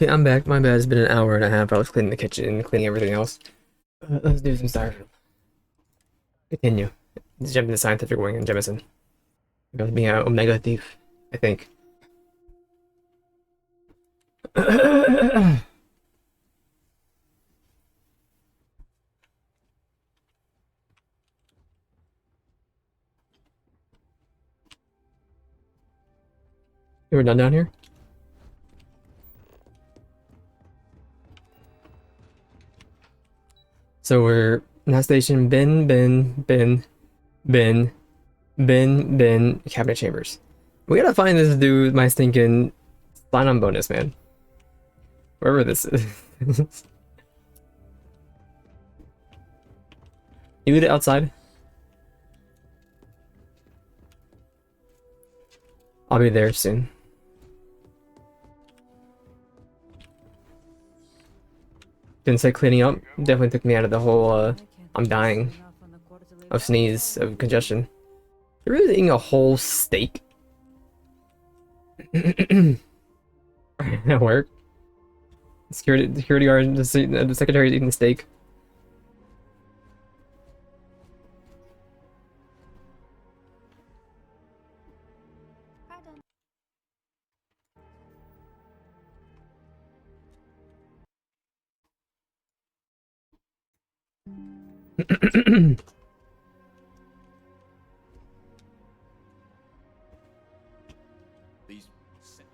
Okay, I'm back. My bad. It's been an hour and a half. I was cleaning the kitchen and cleaning everything else. Let's do some Starfield. Continue. Let's jump into scientific wing and Jemison. About being an Omega thief, I think. You were done down here? So we're in that station. Bin, cabinet chambers. We gotta find this dude, my stinking sign-on bonus, man. Wherever this is. You leave it outside? I'll be there soon. Didn't say cleaning up. Definitely took me out of the whole, I'm dying of sneeze, of congestion. You're really eating a whole steak? At work? Security guard, the secretary's eating the steak.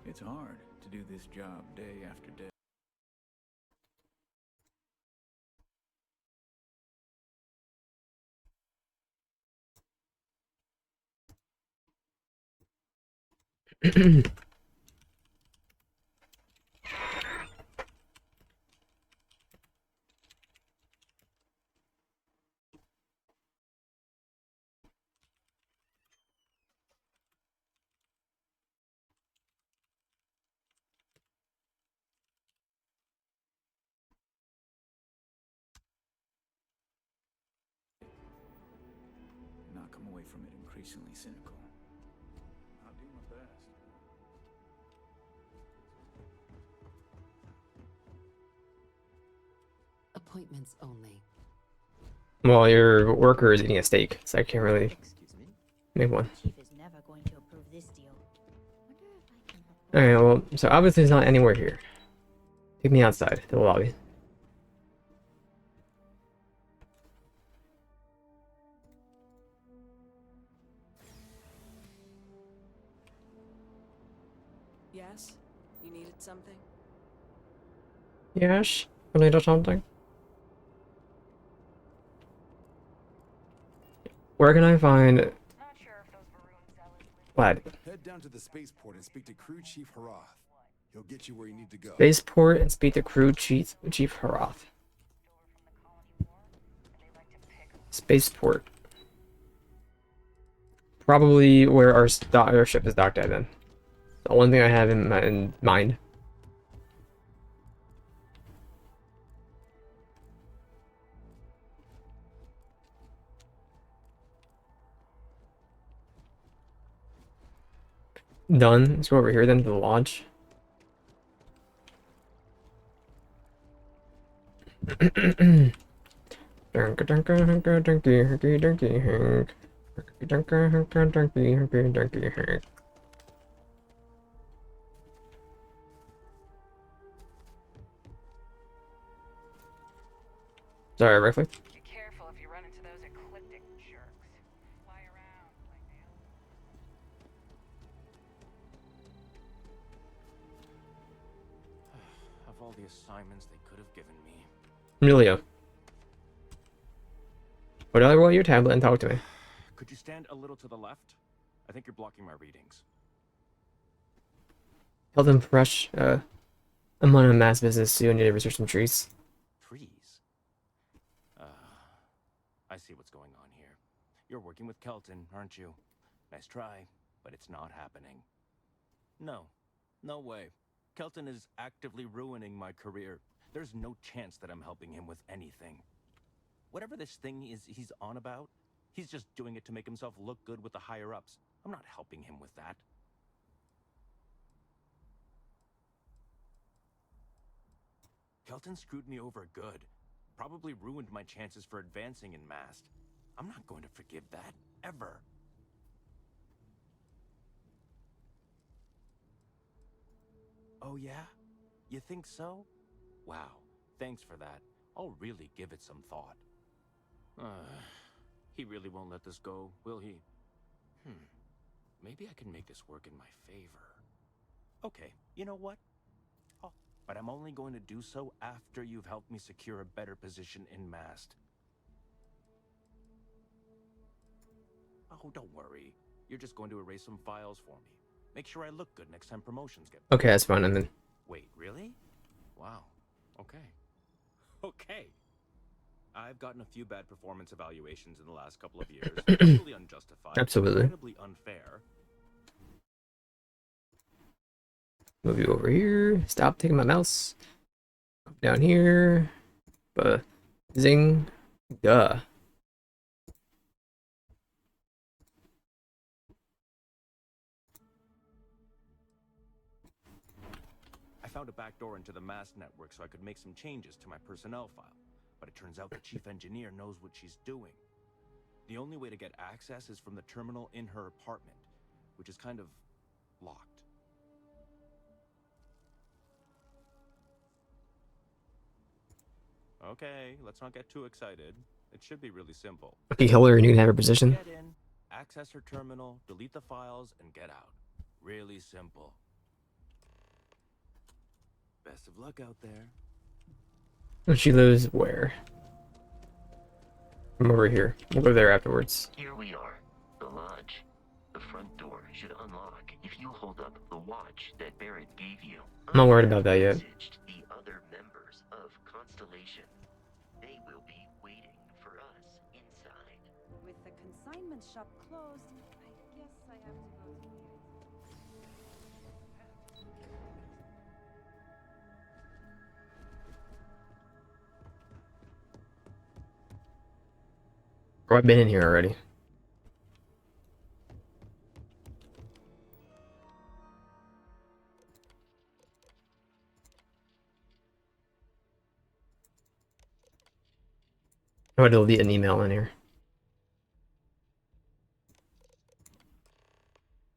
It's hard to do this job day after day. Not come away from it increasingly cynical. I'll do my best. Appointments only. Well, your worker is eating a steak, so I can't really make one. Chief is never going to approve this deal. Wonder if I can Alright, well, so obviously it's not anywhere here. Take me outside to the lobby. Yes? You needed something? Yes? You need something? Where can I find... Lad. Head down to the spaceport and speak to Crew Chief Harath. He'll get you where you need to go. Spaceport and speak to Crew Chief Harath. Spaceport. Probably where our ship is docked at then. The only thing I have in mind. Done. Let's go over here then to the lodge. Sorry, Rifley. Be careful if you run into those ecliptic jerks. Fly around like they Of all the assignments they could have given me. Amelia. Would I roll your tablet and talk to me? Could you stand a little to the left? I think you're blocking my readings. Tell them fresh. I'm on a mass business, so you need to research some trees. Trees? I see what's going on here. You're working with Kelton, aren't you? Nice try, but it's not happening. No. No way. Kelton is actively ruining my career. There's no chance that I'm helping him with anything. Whatever this thing is he's on about, he's just doing it to make himself look good with the higher-ups. I'm not helping him with that. Kelton screwed me over good. Probably ruined my chances for advancing in Mast. I'm not going to forgive that, ever. Oh yeah? You think so? Wow, thanks for that. I'll really give it some thought. He really won't let this go, will he? Maybe I can make this work in my favor. Okay, you know what? But I'm only going to do so after you've helped me secure a better position in Mast. Oh, don't worry. You're just going to erase some files for me. Make sure I look good next time promotions get... Okay, that's fine. And then Wait, really? Wow. Okay. Okay. I've gotten a few bad performance evaluations in the last couple of years. Totally unjustified. Absolutely. Incredibly unfair. move you over here. Stop taking my mouse. Up down here. Zing. Duh. I found a backdoor into the Mast network so I could make some changes to my personnel file. But it turns out the chief engineer knows what she's doing. The only way to get access is from the terminal in her apartment, which is kind of locked. Okay, let's not get too excited. It should be really simple. Okay, kill her and you can have her position. Get in, access her terminal, delete the files, and get out. Really simple. Best of luck out there. And she lives where? I'm over here. We'll go there afterwards. Here we are, the lodge. The front door should unlock if you hold up the watch that Barrett gave you. I'm not worried about that yet. Messaged the other members of Constellation. They will be waiting for us inside. With the consignment shop closed, I guess I have to go to the... Oh, I've been in here already. I would delete an email in here.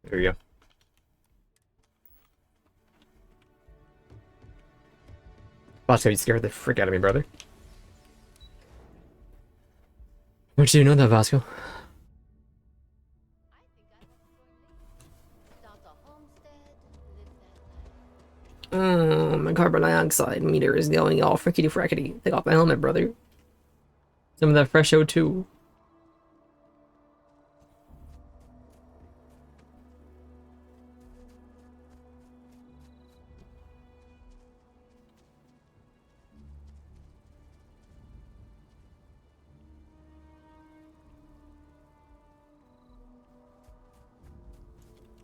There you go. Bosco, you scared the frick out of me, brother. What you know that, Vasco? My carbon dioxide meter is going all frickety frackety. Take off my helmet, brother. Some of that fresh O2.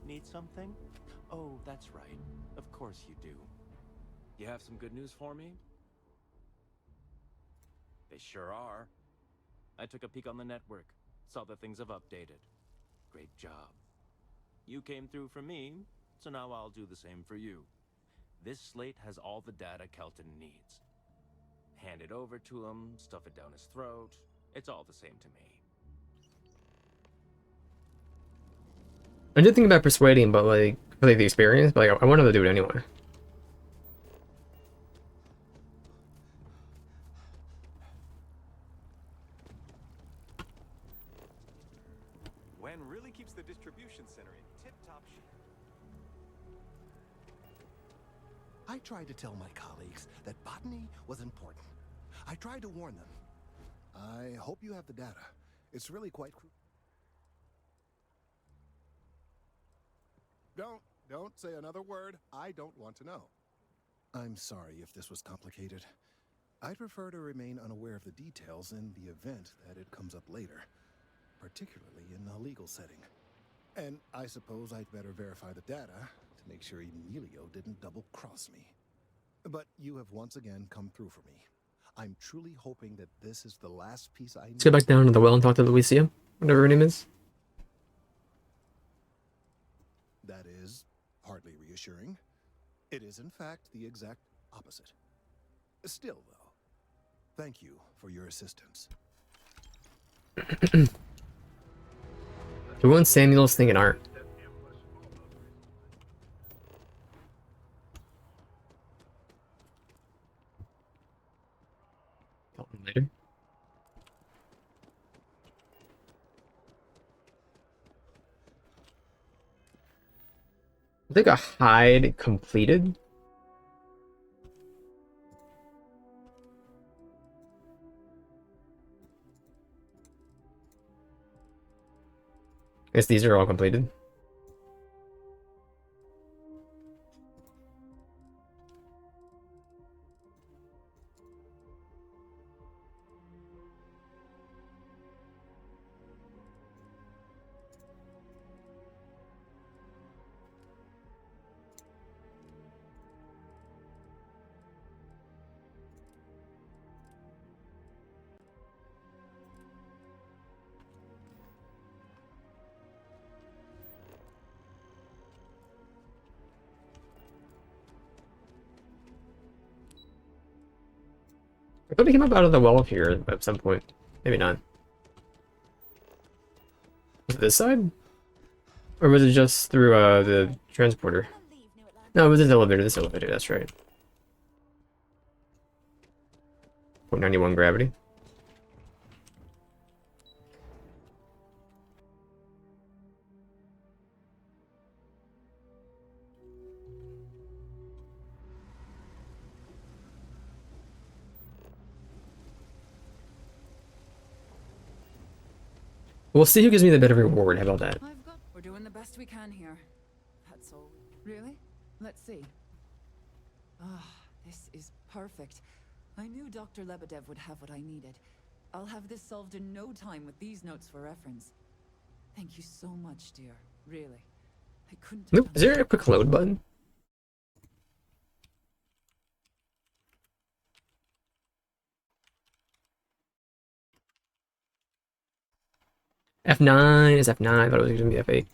Need something? Oh, that's right. Of course you do. You have some good news for me? They sure are. I took a peek on the network, saw that things have updated. Great job. You came through for me, so now I'll do the same for you. This slate has all the data Kelton needs. Hand it over to him, stuff it down his throat. It's all the same to me. I did think about persuading, but like, for like the experience, but like, I wanted to do it anyway. Wen really keeps the distribution center in tip-top shape. I tried to tell my colleagues that botany was important. I tried to warn them. I hope you have the data. It's really quite Don't say another word. I don't want to know. I'm sorry if this was complicated. I'd prefer to remain unaware of the details in the event that it comes up later, particularly in a legal setting. And I suppose I'd better verify the data to make sure Emilio didn't double-cross me. But you have once again come through for me. I'm truly hoping that this is the last piece I need. Let's go back down to the well and talk to Lucia, whatever her name is. That is hardly reassuring. It is, in fact, the exact opposite. Still, though, thank you for your assistance. Who wants Samuel's thing in art? Later. I think a hide completed. I guess these are all completed. I thought he came up out of the well here at some point. Maybe not. Was it this side? Or was it just through the transporter? No, it was this elevator, that's right. 0.91 gravity. We'll see who gives me the better reward. How about that? We're doing the best we can here. That's all. Really? Let's see. Ah, this is perfect. I knew Dr. Lebedev would have what I needed. I'll have this solved in no time with these notes for reference. Thank you so much, dear. Really. I couldn't have Nope. Is there a quick load button? F9 is F9. I thought it was going to be F8.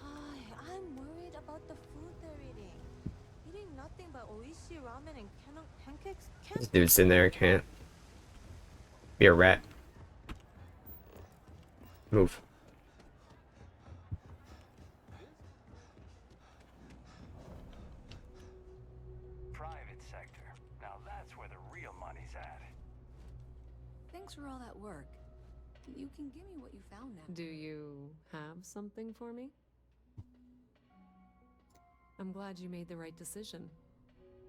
I'm worried about the food they're eating. Eating nothing but oishi ramen and pancakes can't. This dude's sitting there, can't be a rat. Move. Private sector. Now that's where the real money's at. Thanks for all that work. You can give me what you found now. Do you have something for me? I'm glad you made the right decision.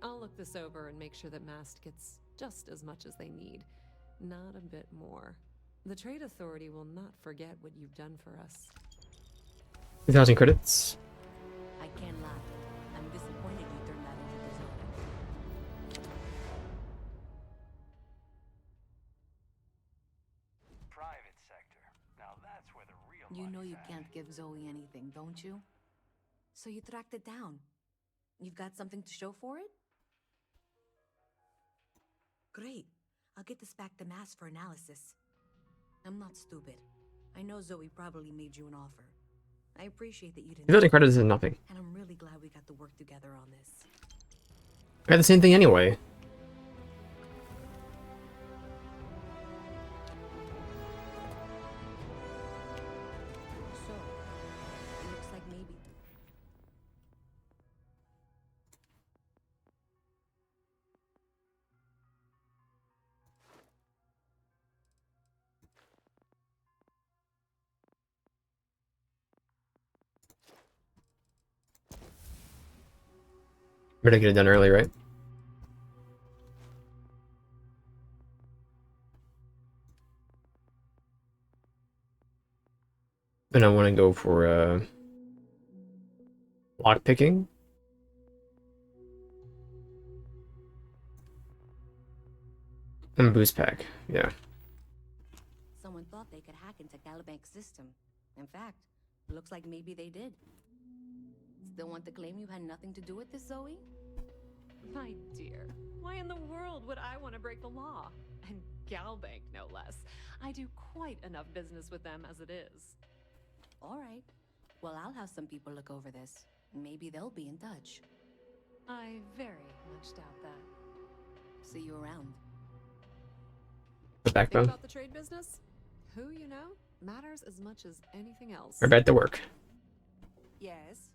I'll look this over and make sure that Mast gets just as much as they need, not a bit more. The Trade Authority will not forget what you've done for us. 2,000 credits. I can't lie. I'm disappointed you turned that into dessert. Private sector. Now that's where the real You know money's you at. can't give Zoe anything, don't you? So you tracked it down. You've got something to show for it? Great. I'll get this back to Mass for analysis. I'm not stupid. I know Zoe probably made you an offer. I appreciate that you didn't. 2,000 credits is nothing. And I'm really glad we got to work together on this. I had the same thing anyway. So, it looks like maybe... Better get it done early, right? Then I want to go for lock picking. And boost pack, yeah. Someone thought they could hack into Galabank's system. In fact, looks like maybe they did. Still want to claim you had nothing to do with this, Zoe? My dear, why in the world would I want to break the law? And Galbank, no less. I do quite enough business with them as it is. All right. Well, I'll have some people look over this. Maybe they'll be in touch. I very much doubt that. See you around. The Think backbone. about the trade business? Who you know matters as much as anything else. We're back to work. Yes.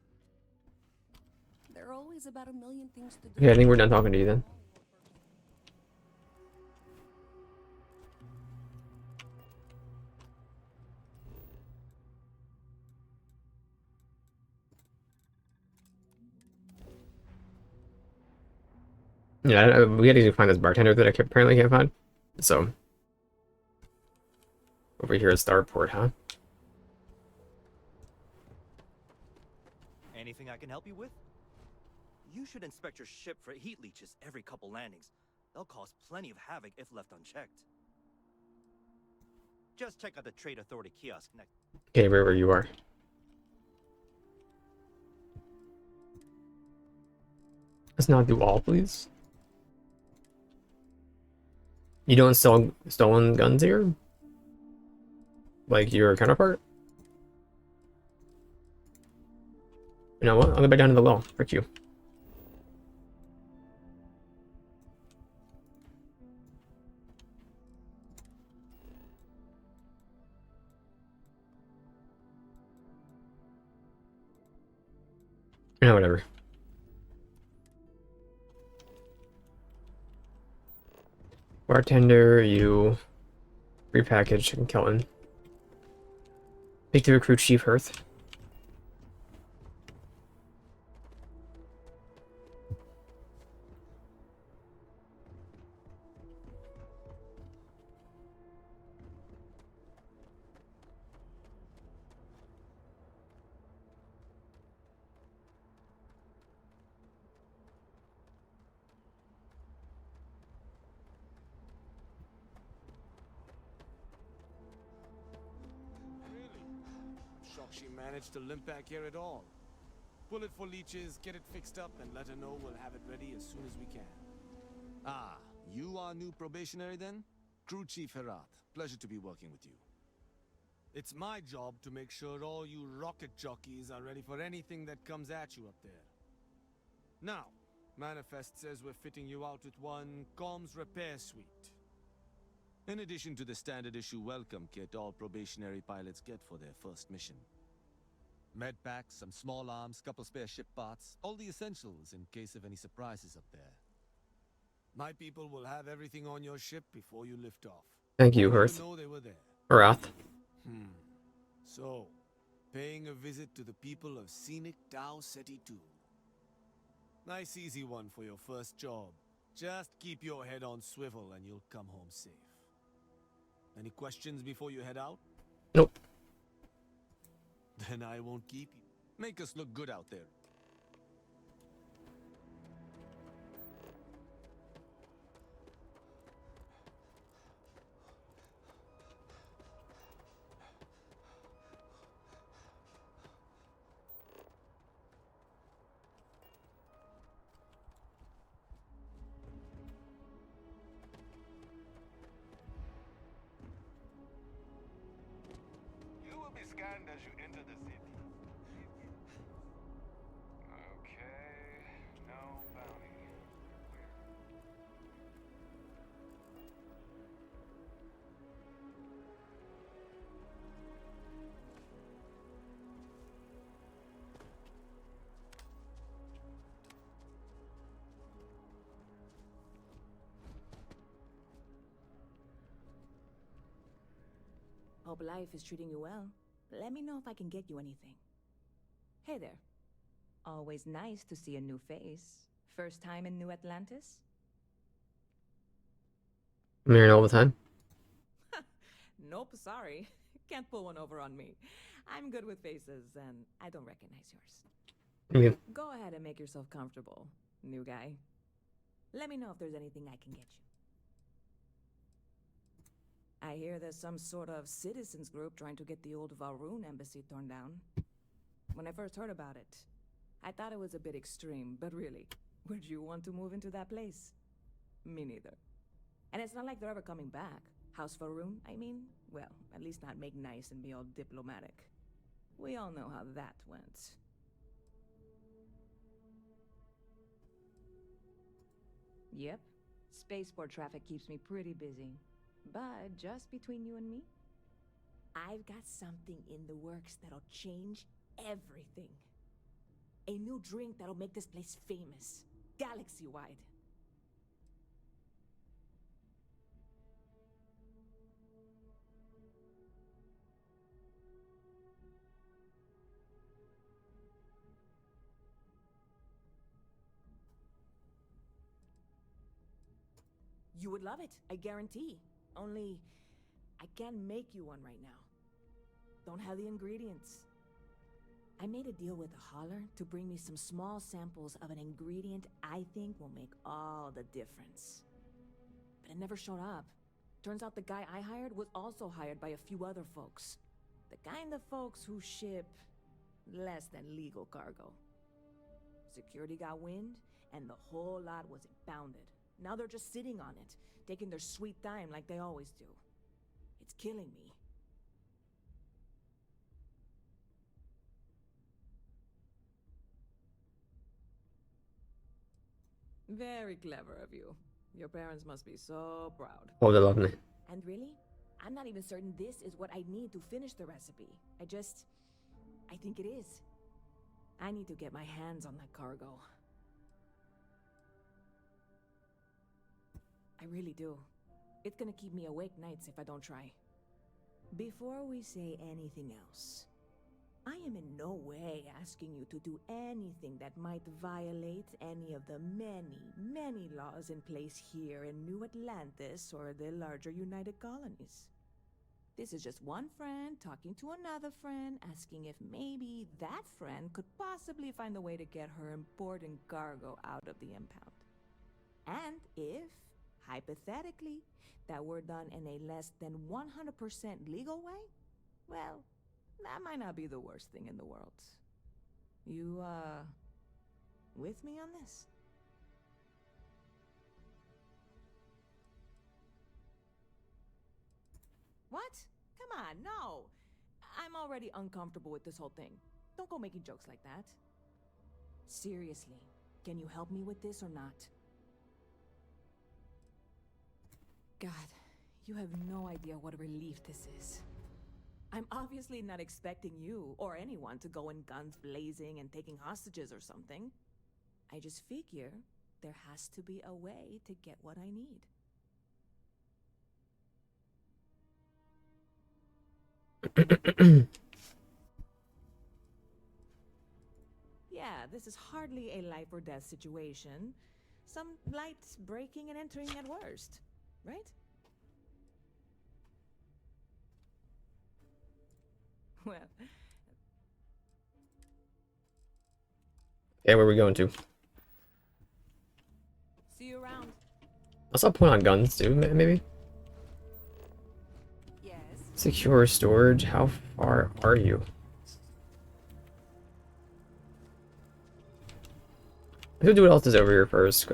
There are always about a million things to do. Okay, I think we're done talking to you then. Yeah, we had to find this bartender that I apparently can't find. So, over here at Starport, huh? Anything I can help you with? You should inspect your ship for heat leeches every couple landings. They'll cause plenty of havoc if left unchecked. Just check out the Trade Authority kiosk next. Okay, wherever you are. Let's not do all, please. You don't sell stolen guns here? Like your counterpart? You know what? I'll go back down to the well. Frick you. Yeah, whatever. Bartender, you repackage and Kelton. Speak to recruit Chief Hearth. Shocked she managed to limp back here at all. Pull it for leeches, get it fixed up, and let her know we'll have it ready as soon as we can. Ah, you are new probationary then? Crew Chief Herat, pleasure to be working with you. It's my job to make sure all you rocket jockeys are ready for anything that comes at you up there. Now, Manifest says we're fitting you out with one comms repair suite. In addition to the standard issue welcome kit all probationary pilots get for their first mission. Med packs, some small arms, couple spare ship parts, all the essentials in case of any surprises up there. My people will have everything on your ship before you lift off. Thank you, How do Hearth. know they were there? Wrath. So, paying a visit to the people of scenic Tau Ceti 2. Nice easy one for your first job. Just keep your head on swivel and you'll come home safe. Any questions before you head out? Nope. Then I won't keep you. Make us look good out there. You will be scanned as you enter the city. Okay, no bounty. Hope life is treating you well. Let me know if I can get you anything. Hey there. Always nice to see a new face. First time in New Atlantis? I'm here all the time. Nope, sorry. Can't pull one over on me. I'm good with faces, and I don't recognize yours. Okay. Go ahead and make yourself comfortable, new guy. Let me know if there's anything I can get you. I hear there's some sort of citizens group trying to get the old Valroon embassy torn down. When I first heard about it, I thought it was a bit extreme, but really, would you want to move into that place? Me neither. And it's not like they're ever coming back. House Valroon, I mean? Well, at least not make nice and be all diplomatic. We all know how that went. Yep. Spaceport traffic keeps me pretty busy. But just between you and me, I've got something in the works that'll change everything. A new drink that'll make this place famous, galaxy-wide. You would love it, I guarantee. Only, I can't make you one right now. Don't have the ingredients. I made a deal with a hauler to bring me some small samples of an ingredient I think will make all the difference. But it never showed up. Turns out the guy I hired was also hired by a few other folks. The kind of folks who ship less than legal cargo. Security got wind, and the whole lot was impounded. Now they're just sitting on it, taking their sweet time like they always do. It's killing me. Very clever of you. Your parents must be so proud. Oh, they love me. And really, I'm not even certain this is what I need to finish the recipe. I think it is. I need to get my hands on that cargo. I really do. It's gonna keep me awake nights if I don't try. Before we say anything else, I am in no way asking you to do anything that might violate any of the many, many laws in place here in New Atlantis or the larger United Colonies. This is just one friend talking to another friend, asking if maybe that friend could possibly find a way to get her important cargo out of the impound. And if, hypothetically, that were done in a less than 100% legal way, well, that might not be the worst thing in the world. You, with me on this? What? Come on, no! I'm already uncomfortable with this whole thing. Don't go making jokes like that. Seriously, can you help me with this or not? God, you have no idea what a relief this is. I'm obviously not expecting you or anyone to go in guns blazing and taking hostages or something. I just figure there has to be a way to get what I need. Yeah, this is hardly a life or death situation. Some light breaking and entering at worst, right? Well, Okay, where are we going to? see you around. What's the point on guns, too, maybe? Yes. Secure storage. How far are you? Let's do what else is over here first.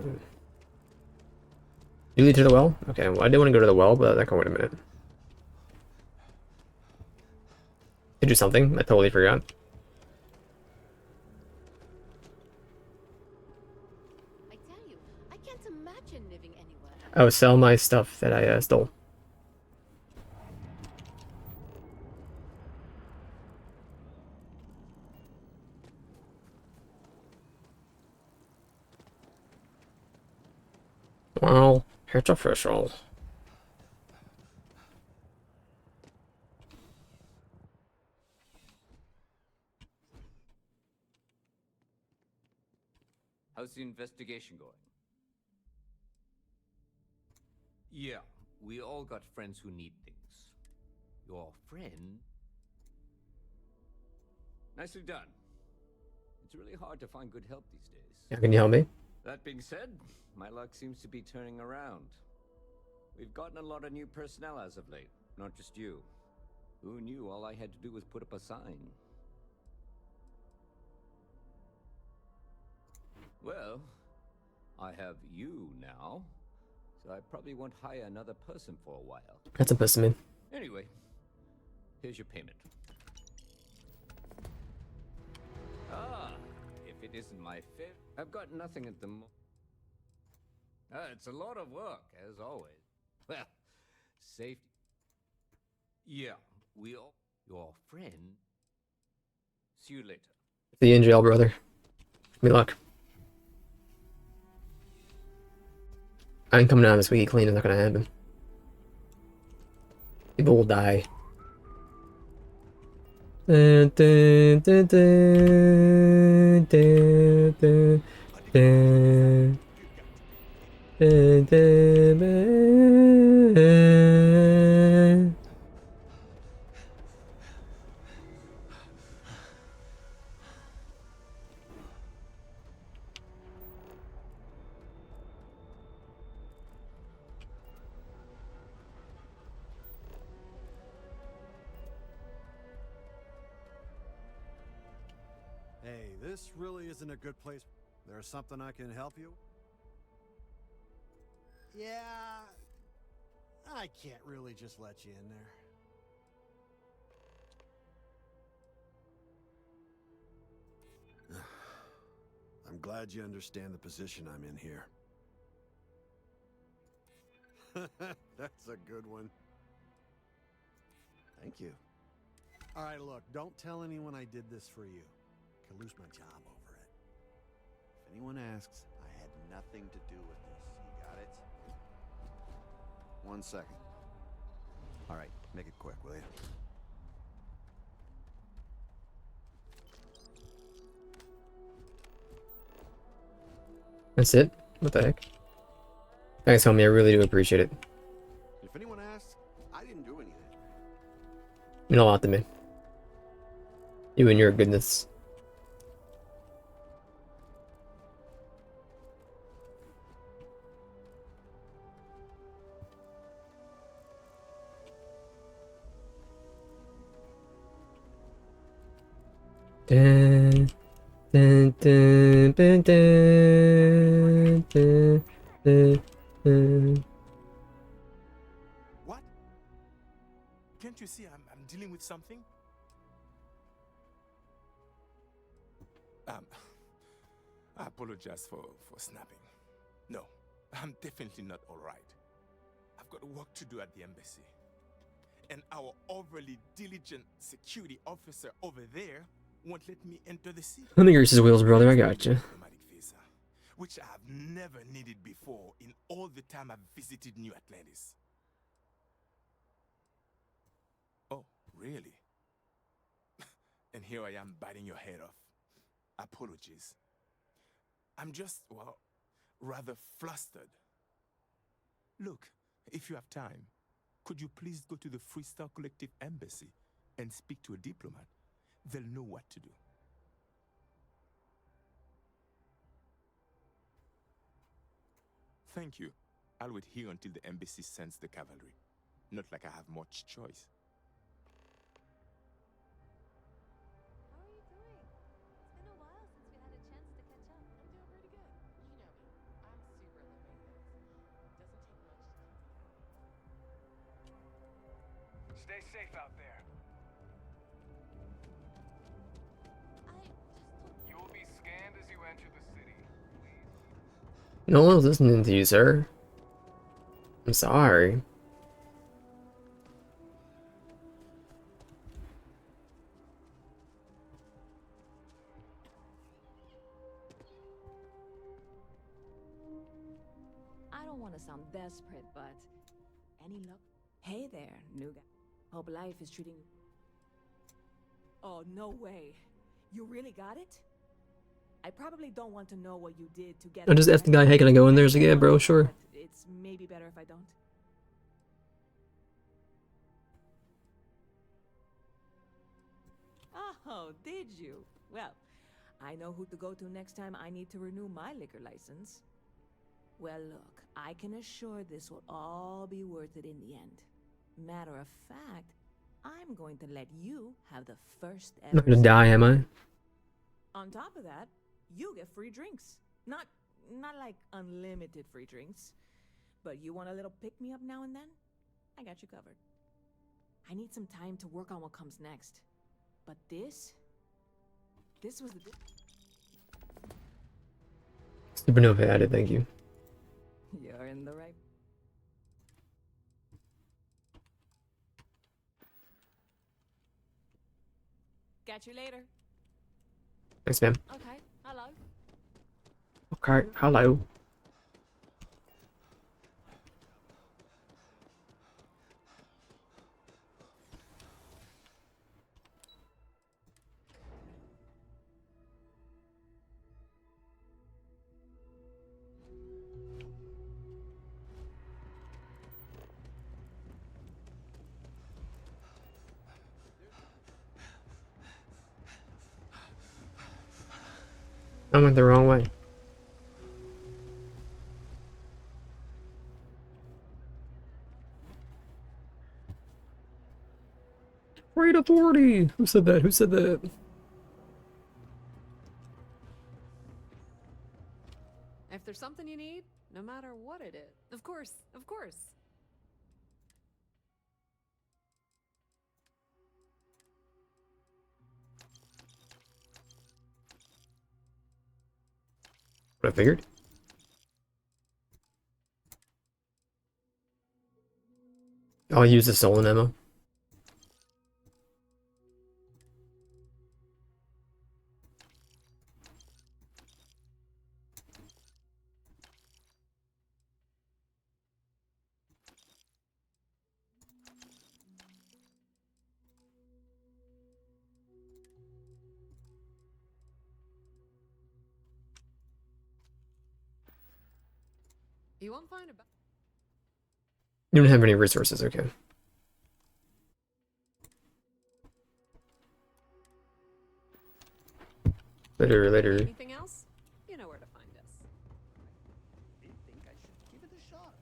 You lead to the well? Okay, well, I did want to go to the well, but like, wait a minute. To do something, I totally forgot. I tell you, I can't imagine living anywhere else. Oh, sell my stuff that I stole. Well, it's official. How's the investigation going? Yeah, we all got friends who need things. Your friend? Nicely done. It's really hard to find good help these days. Yeah, can you help me? That being said, my luck seems to be turning around. We've gotten a lot of new personnel as of late, not just you. Who knew all I had to do was put up a sign? Well, I have you now, so I probably won't hire another person for a while. That's a specimen. Anyway, here's your payment. Ah, if it isn't my favorite, I've got nothing at the moment. It's a lot of work, as always. Well, safety. Yeah, we all. Your friend. See you later. See you in jail, brother. Good luck. I ain't coming out this week clean. It's not gonna happen. People will die. Dun, dun, dun, dun, dun, dun, dun, dun, dun, dun. Hey, this really isn't a good place. There's something I can help you? Yeah, I can't really just let you in there. I'm glad you understand the position I'm in here. That's a good one. Thank you. All right, look, don't tell anyone I did this for you. Could lose my job over it. If anyone asks, I had nothing to do with this. You got it? 1 second. All right, make it quick, will you? That's it? What the heck? Thanks, homie. I really do appreciate it. If anyone asks, I didn't do anything. You mean a lot to me. You and your goodness. Dun, dun, dun, dun, dun, dun, dun, dun. What? Can't you see I'm dealing with something? I apologize for snapping. No, I'm definitely not all right. I've got work to do at the embassy. And our overly diligent security officer over there won't let me enter the city. Let me grease his wheels, brother. I got you. Diplomatic visa, which I have never needed before in all the time I've visited New Atlantis. Oh, really? And here I am biting your head off. Apologies. I'm just, well, rather flustered. Look, if you have time, could you please go to the Freestyle Collective Embassy and speak to a diplomat? They'll know what to do. Thank you. I'll wait here until the embassy sends the cavalry. Not like I have much choice. How are you doing? It's been a while since we had a chance to catch up. I'm doing pretty good. You know me. I'm super low maintenance. Doesn't take much to keep me happy. Stay safe out there. You will be scanned as you enter the city. No one's listening to you, sir. I'm sorry. I don't want to sound desperate, but any luck? Hey there, new guy. Hope life is treating you. Oh, no way. You really got it? I probably don't want to know what you did to get. I just asked the guy, hey, can I go in there? He's like, yeah, bro, sure. It's maybe better if I don't. Oh, did you? Well, I know who to go to next time I need to renew my liquor license. Well, look, I can assure this will all be worth it in the end. Matter of fact, I'm going to let you have the first ever. I'm not gonna die, am I? On top of that, you get free drinks. Not like unlimited free drinks. But you want a little pick-me-up now and then? I got you covered. I need some time to work on what comes next. But this was the... Supernova added, thank you. You're in the right. Catch you later. Thanks, ma'am. Okay, hello. Okay, hello. I went the wrong way. Great authority! Who said that? Who said that? If there's something you need, no matter what it is. Of course, of course. What I figured. I'll use the stolen ammo. You won't find a You don't have any resources, okay. Later. Anything else? You know where to find us. I think I should give it a shot.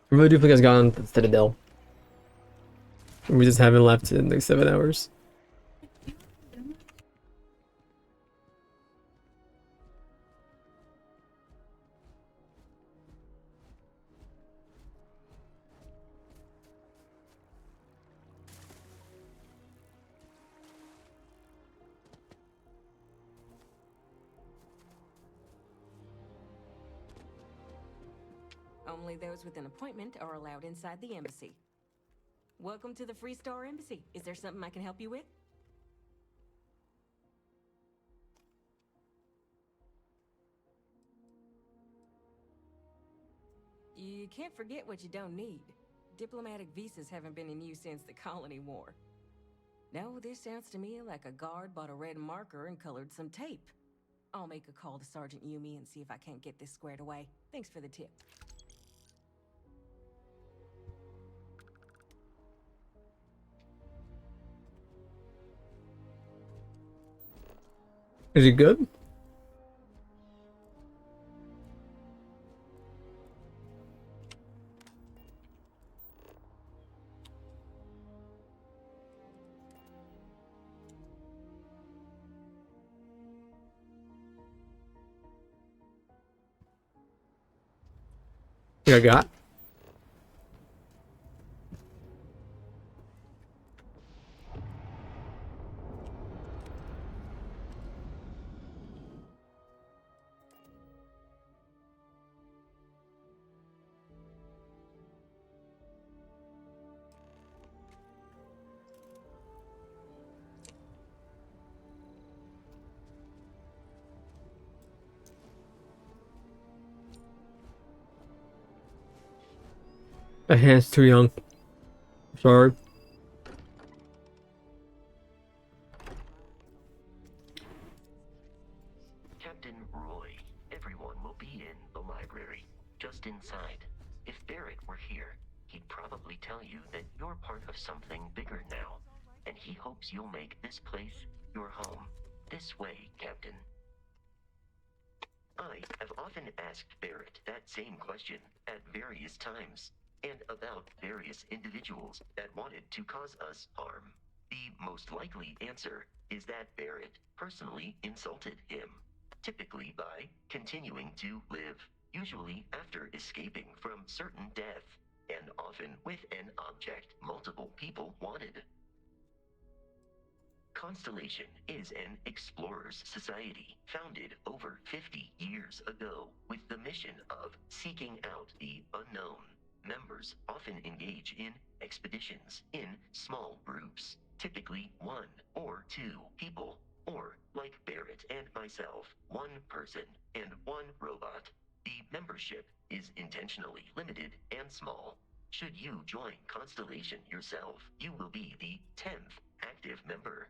I really do think I've gone to the Citadel. We just haven't left in like 7 hours. Only those with an appointment are allowed inside the embassy. Welcome to the Free Star Embassy. Is there something I can help you with? You can't forget what you don't need. Diplomatic visas haven't been in use since the Colony War. No, this sounds to me like a guard bought a red marker and colored some tape. I'll make a call to Sergeant Yumi and see if I can't get this squared away. Thanks for the tip. Is it good? I got. My hand's too young. Sorry. Captain Roy, everyone will be in the library, just inside. If Barrett were here, he'd probably tell you that you're part of something bigger now, and he hopes you'll make this place your home. This way, Captain. I have often asked Barrett that same question at various times, and about various individuals that wanted to cause us harm. The most likely answer is that Barrett personally insulted him, typically by continuing to live, usually after escaping from certain death, and often with an object multiple people wanted. Constellation is an explorers society founded over 50 years ago with the mission of seeking out the unknown. Members often engage in expeditions in small groups, typically one or two people, or like Barrett and myself, one person and one robot. The membership is intentionally limited and small. Should you join Constellation yourself, you will be the 10th active member.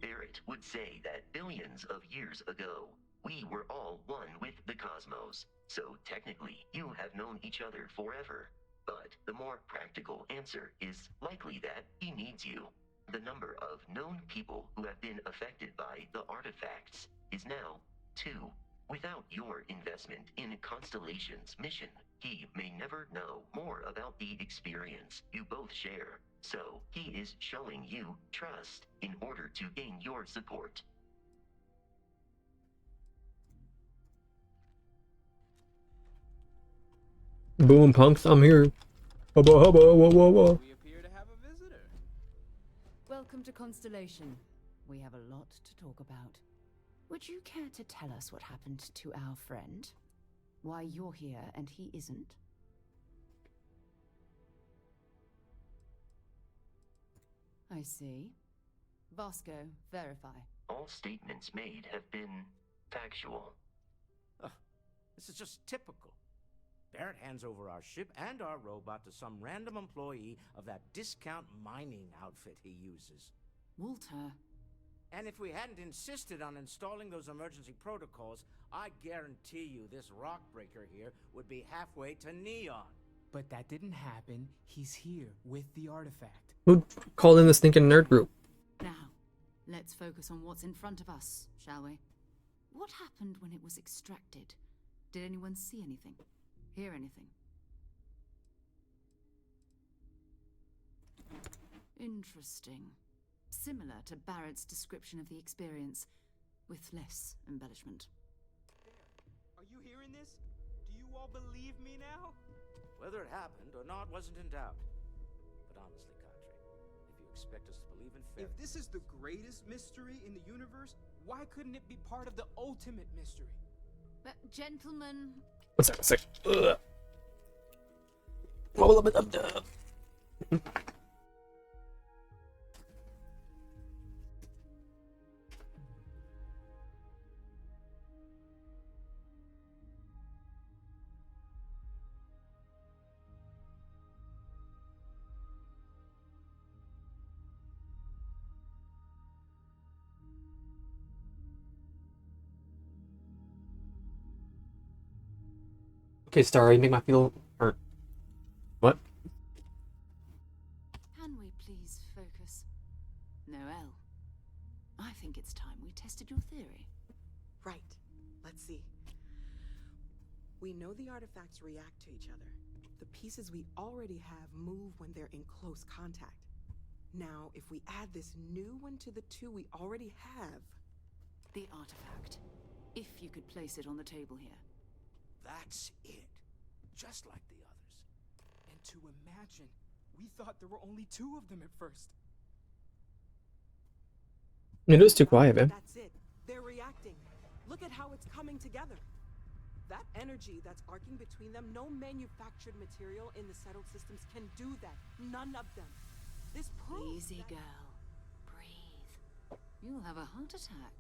Barrett would say that billions of years ago, we were all one with the cosmos, so technically you have known each other forever. But the more practical answer is likely that he needs you. The number of known people who have been affected by the artifacts is now 2. Without your investment in Constellation's mission, he may never know more about the experience you both share. So, he is showing you trust in order to gain your support. Boom, punks, I'm here. Hubba hubba, whoa whoa whoa. We appear to have a visitor. Welcome to Constellation. We have a lot to talk about. Would you care to tell us what happened to our friend? Why you're here and he isn't? I see. Vasco, verify. All statements made have been factual. Ugh, this is just typical. Barrett hands over our ship and our robot to some random employee of that discount mining outfit he uses. Walter. And if we hadn't insisted on installing those emergency protocols, I guarantee you this rock breaker here would be halfway to Neon. But that didn't happen. He's here with the artifact. Who called in the stinking nerd group? Now, let's focus on what's in front of us, shall we? What happened when it was extracted? Did anyone see anything? Hear anything? Interesting. Similar to Barrett's description of the experience, with less embellishment. Are you hearing this? Do you all believe me now? Whether it happened or not wasn't in doubt. But honestly, Kadri, if you expect us to believe in fairy If this is the greatest mystery in the universe, why couldn't it be part of the ultimate mystery? But, gentlemen... One sec. Ugh. Roll up it. Okay, Star, you make my feel hurt. What? Can we please focus? Noel, I think it's time we tested your theory. Right. Let's see. We know the artifacts react to each other. The pieces we already have move when they're in close contact. Now, if we add this new one to the two we already have... The artifact. If you could place it on the table here. That's it. Just like the others. And to imagine, we thought there were only 2 of them at first. It is too quiet, man. That's it. They're reacting. Look at how it's coming together. That energy that's arcing between them, no manufactured material in the settled systems can do that. None of them. This proves Easy, that... girl. Breathe. You'll have a heart attack.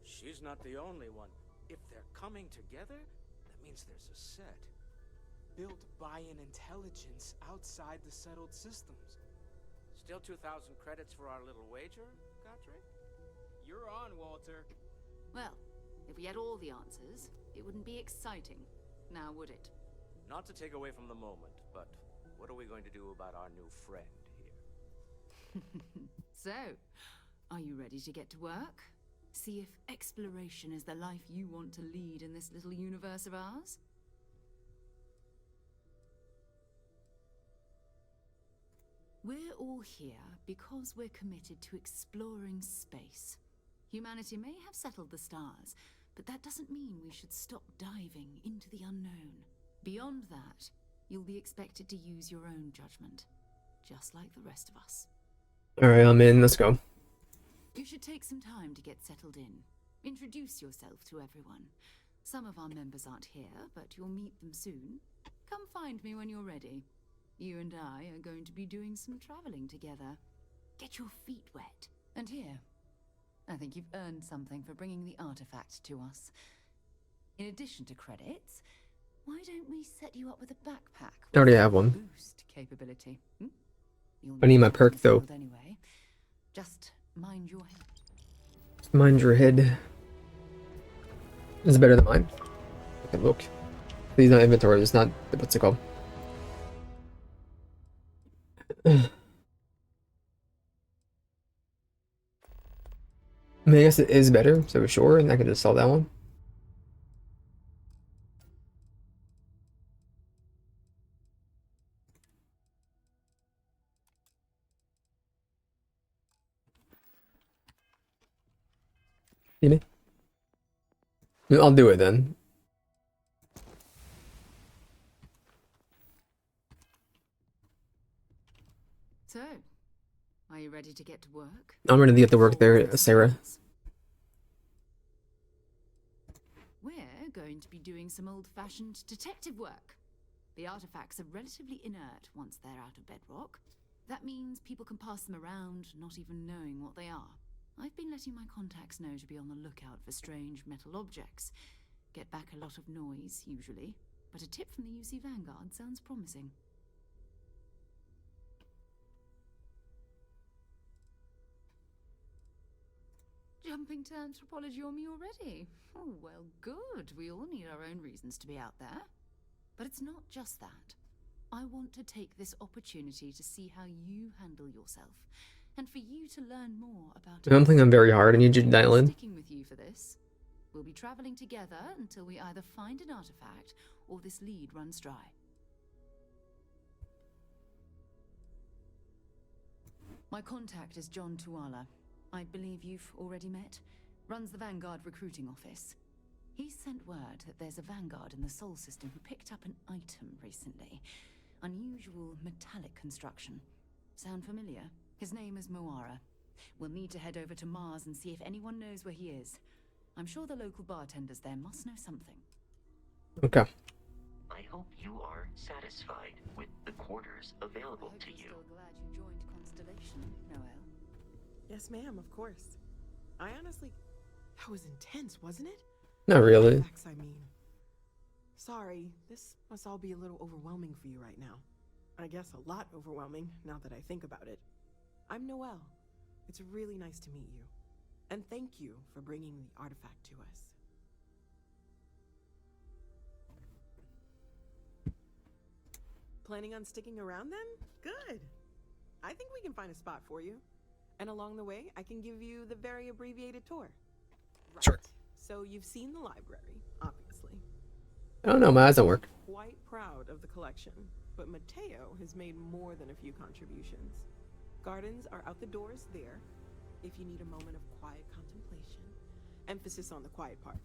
She's not the only one. If they're coming together, that means there's a set. Built by an intelligence outside the settled systems. Still 2,000 credits for our little wager, Kadri? You're on, Walter. Well, if we had all the answers, it wouldn't be exciting, now would it? Not to take away from the moment, but what are we going to do about our new friend here? So, are you ready to get to work? See if exploration is the life you want to lead in this little universe of ours? We're all here because we're committed to exploring space. Humanity may have settled the stars, but that doesn't mean we should stop diving into the unknown. Beyond that, you'll be expected to use your own judgment, just like the rest of us. Alright, I'm in. Let's go. You should take some time to get settled in. Introduce yourself to everyone. Some of our members aren't here, but you'll meet them soon. Come find me when you're ready. You and I are going to be doing some traveling together. Get your feet wet. And here, I think you've earned something for bringing the artifact to us. In addition to credits, why don't we set you up with a backpack? I already have one. Boost capability. You'll I need my perk though. anyway. Just mind your head. Just mind your head. This is better than mine. Okay, look. These not inventory. It's not. What's it called? I mean, I guess it is better, so sure, and I can just sell that one. You mean? I'll do it then. So, are you ready to get to work? I'm ready to get to work there, Sarah. We're going to be doing some old-fashioned detective work. The artifacts are relatively inert once they're out of bedrock. That means people can pass them around, not even knowing what they are. I've been letting my contacts know to be on the lookout for strange metal objects. Get back a lot of noise, usually, but a tip from the UC Vanguard sounds promising. Jumping to anthropology on me already? Oh, well, good. We all need our own reasons to be out there. But it's not just that. I want to take this opportunity to see how you handle yourself, and for you to learn more about I don't think I'm very hard. I need you to dial in. Sticking with you for this. We'll be traveling together until we either find an artifact or this lead runs dry. My contact is John Tuala. I believe you've already met. Runs the Vanguard recruiting office. He sent word that there's a Vanguard in the Sol system who picked up an item recently. Unusual metallic construction. Sound familiar? His name is Moara. We'll need to head over to Mars and see if anyone knows where he is. I'm sure the local bartenders there must know something. Okay. I hope you are satisfied with the quarters available to you. Still glad you joined Constellation, Noel. Yes, ma'am, of course. I honestly... That was intense, wasn't it? Not really. Facts, I mean. Sorry, this must all be a little overwhelming for you right now. I guess a lot overwhelming, now that I think about it. I'm Noel. It's really nice to meet you. And thank you for bringing the artifact to us. Planning on sticking around then? Good. I think we can find a spot for you. And along the way, I can give you the very abbreviated tour. Right. Sure. So you've seen the library, obviously. I don't know, my eyes don't work. Quite proud of the collection, but Mateo has made more than a few contributions. Gardens are out the doors there, if you need a moment of quiet contemplation. Emphasis on the quiet part,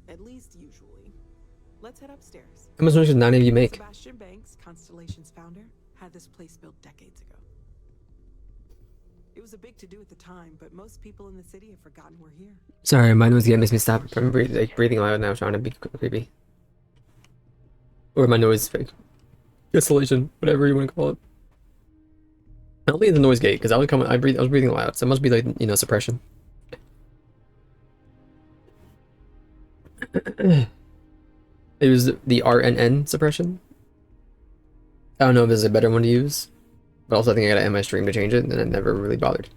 at least usually. Let's head upstairs. How much money should 90 of you make? Sebastian Banks, Constellation's founder, had this place built decades ago. It was a big to-do at the time, but most people in the city have forgotten we're here. Sorry, my nose again makes me stop from breathing loud now, trying to be creepy. Or my noise fake. Cancellation, whatever you want to call it. I don't think it's the noise gate, because I was breathing loud, so it must be like, you know, suppression. It was the RNN suppression. I don't know if there's a better one to use, but also I think I gotta end my stream to change it, and I never really bothered.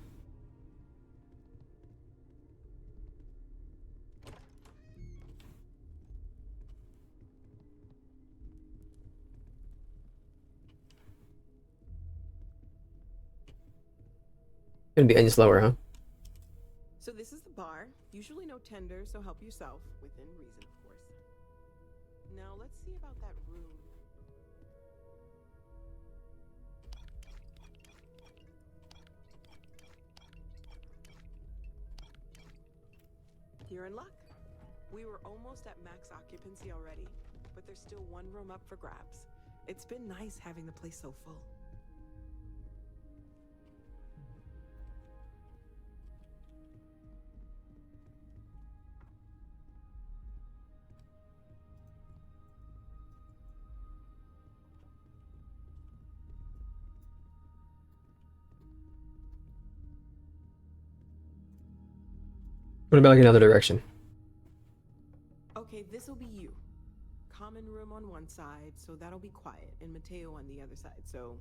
Gonna be any slower, huh? So this is the bar. Usually no tender, so help yourself. Within reason, of course. Now let's see about that room. You're in luck. We were almost at max occupancy already, but there's still one room up for grabs. It's been nice having the place so full. What about like another direction? Okay, this'll be you. Common room on one side, so that'll be quiet, and Mateo on the other side, so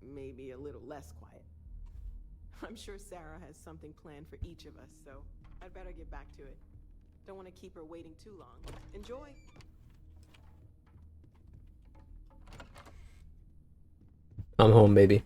maybe a little less quiet. I'm sure Sarah has something planned for each of us, so I'd better get back to it. Don't want to keep her waiting too long. Enjoy! I'm home, baby.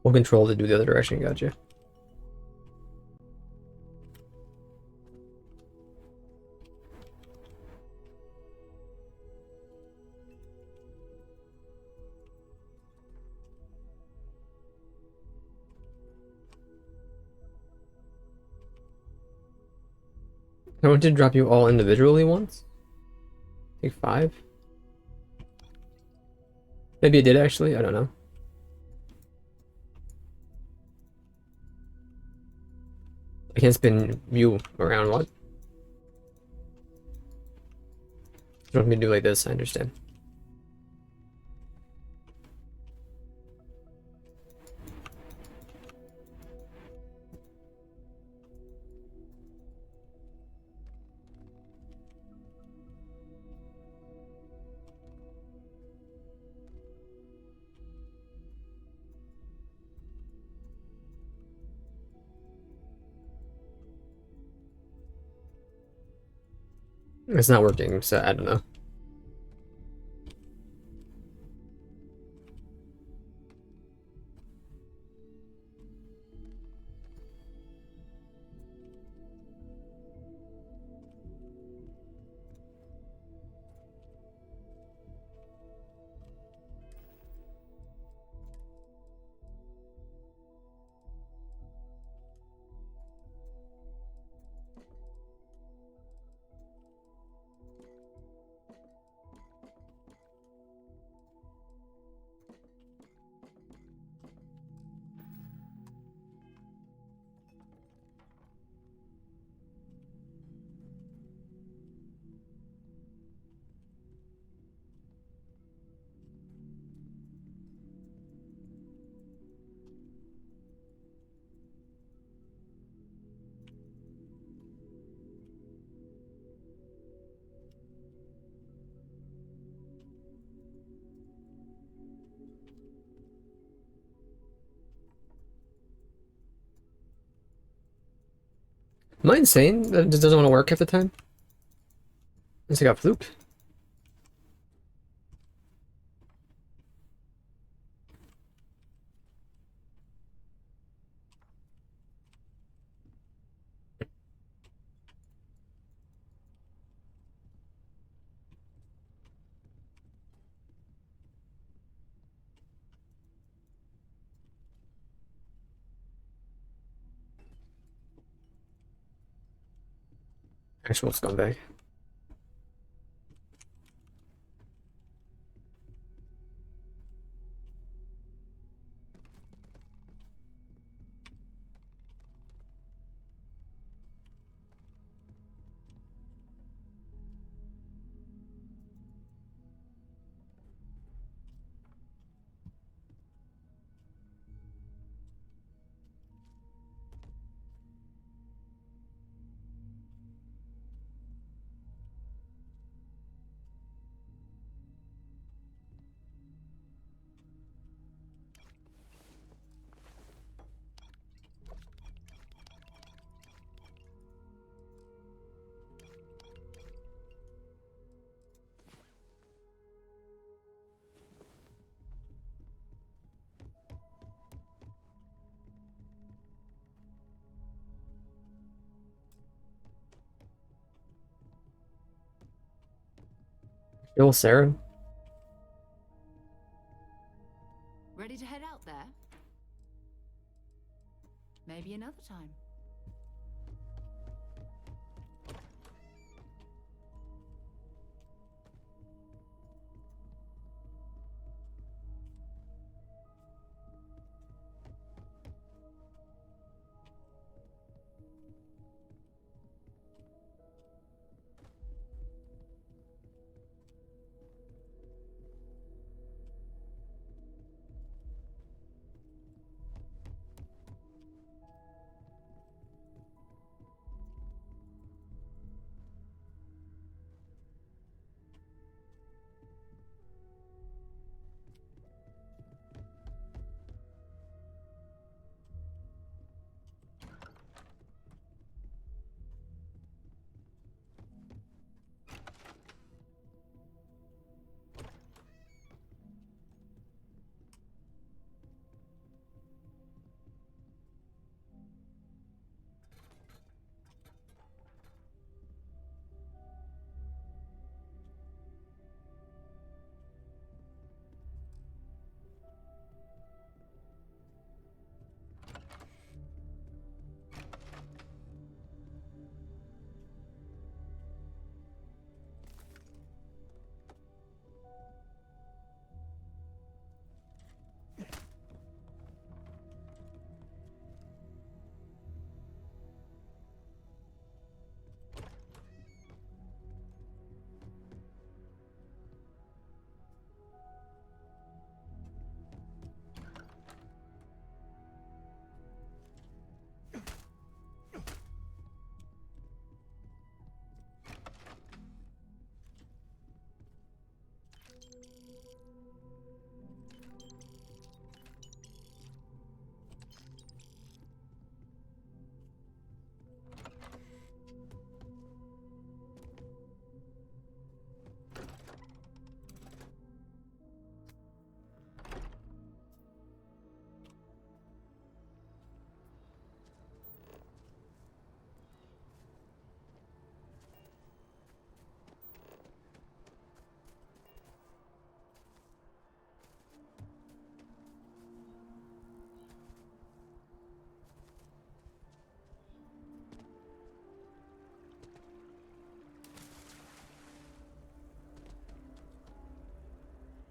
We'll control to do the other direction, gotcha. I want to drop you all individually once? Take 5? Maybe it did actually, I don't know. I can't spin you around, what? You want me to do like this, I understand. It's not working, so I don't know. Am I insane that it just doesn't want to work half the time? I just got fluked. Actual scumbag. Still Sarah? Ready to head out there? Maybe another time.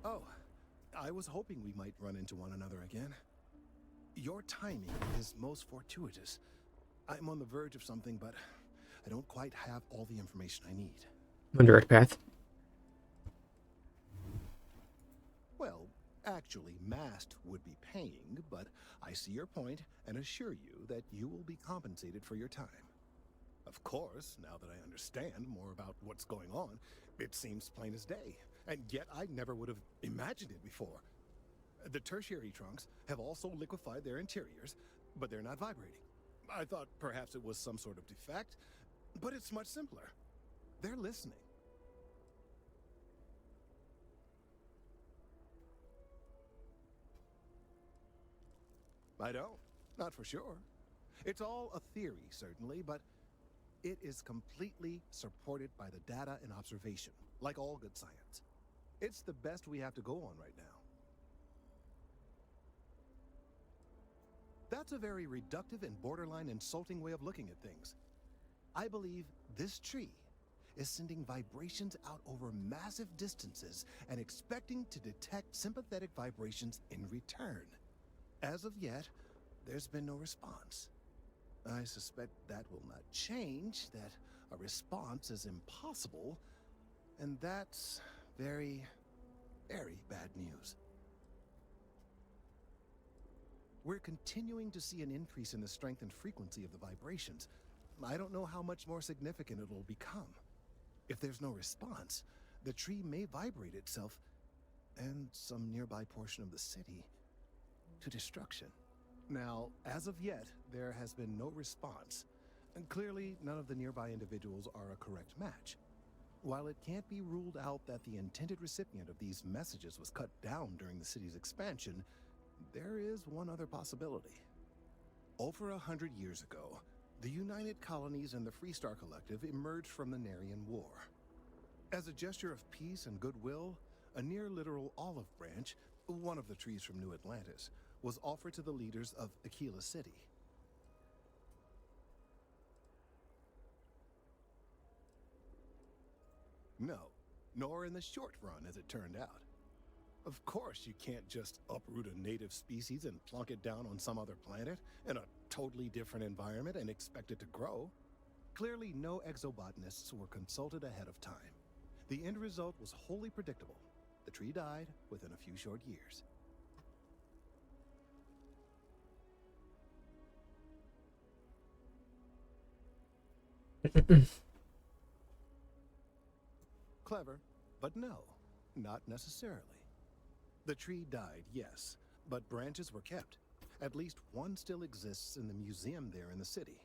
Oh, I was hoping we might run into one another again. Your timing is most fortuitous. I'm on the verge of something, but I don't quite have all the information I need. One direct path. Well, actually, Mast would be paying, but I see your point and assure you that you will be compensated for your time. Of course, now that I understand more about what's going on, it seems plain as day, and yet I never would have imagined it before. The tertiary trunks have also liquefied their interiors, but they're not vibrating. I thought perhaps it was some sort of defect, but it's much simpler. They're listening. I don't. Not for sure. It's all a theory, certainly, but it is completely supported by the data and observation, like all good science. It's the best we have to go on right now. That's a very reductive and borderline insulting way of looking at things. I believe this tree is sending vibrations out over massive distances and expecting to detect sympathetic vibrations in return. As of yet, there's been no response. I suspect that will not change, that a response is impossible, and that's very, very bad news. We're continuing to see an increase in the strength and frequency of the vibrations. I don't know how much more significant it will become. If there's no response, the tree may vibrate itself and some nearby portion of the city to destruction. Now, as of yet, there has been no response, and clearly none of the nearby individuals are a correct match. While it can't be ruled out that the intended recipient of these messages was cut down during the city's expansion, there is one other possibility. Over 100 years ago, the United Colonies and the Freestar Collective emerged from the Narian War. As a gesture of peace and goodwill, a near-literal olive branch, one of the trees from New Atlantis, was offered to the leaders of Aquila City. No, nor in the short run, as it turned out. Of course, you can't just uproot a native species and plunk it down on some other planet in a totally different environment and expect it to grow. Clearly, no exobotanists were consulted ahead of time. The end result was wholly predictable. The tree died within a few short years. Clever, but no, not necessarily. The tree died, yes, but branches were kept. At least one still exists in the museum there in the city.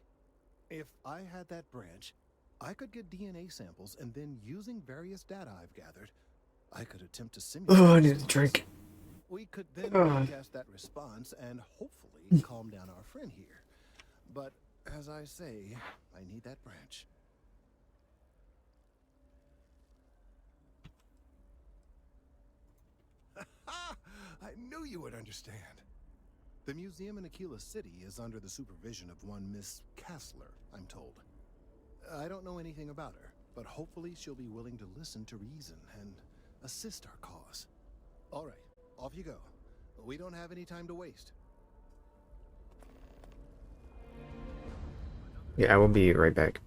If I had that branch, I could get DNA samples, and then using various data I've gathered, I could attempt to simulate. Oh, I need a drink. We could then broadcast that response and hopefully calm down our friend here. But as I say, I need that branch. I knew you would understand. The museum in Aquila City is under the supervision of one Miss Kassler, I'm told. I don't know anything about her, but hopefully she'll be willing to listen to reason and assist our cause. All right, off you go. We don't have any time to waste. Yeah, I will be right back.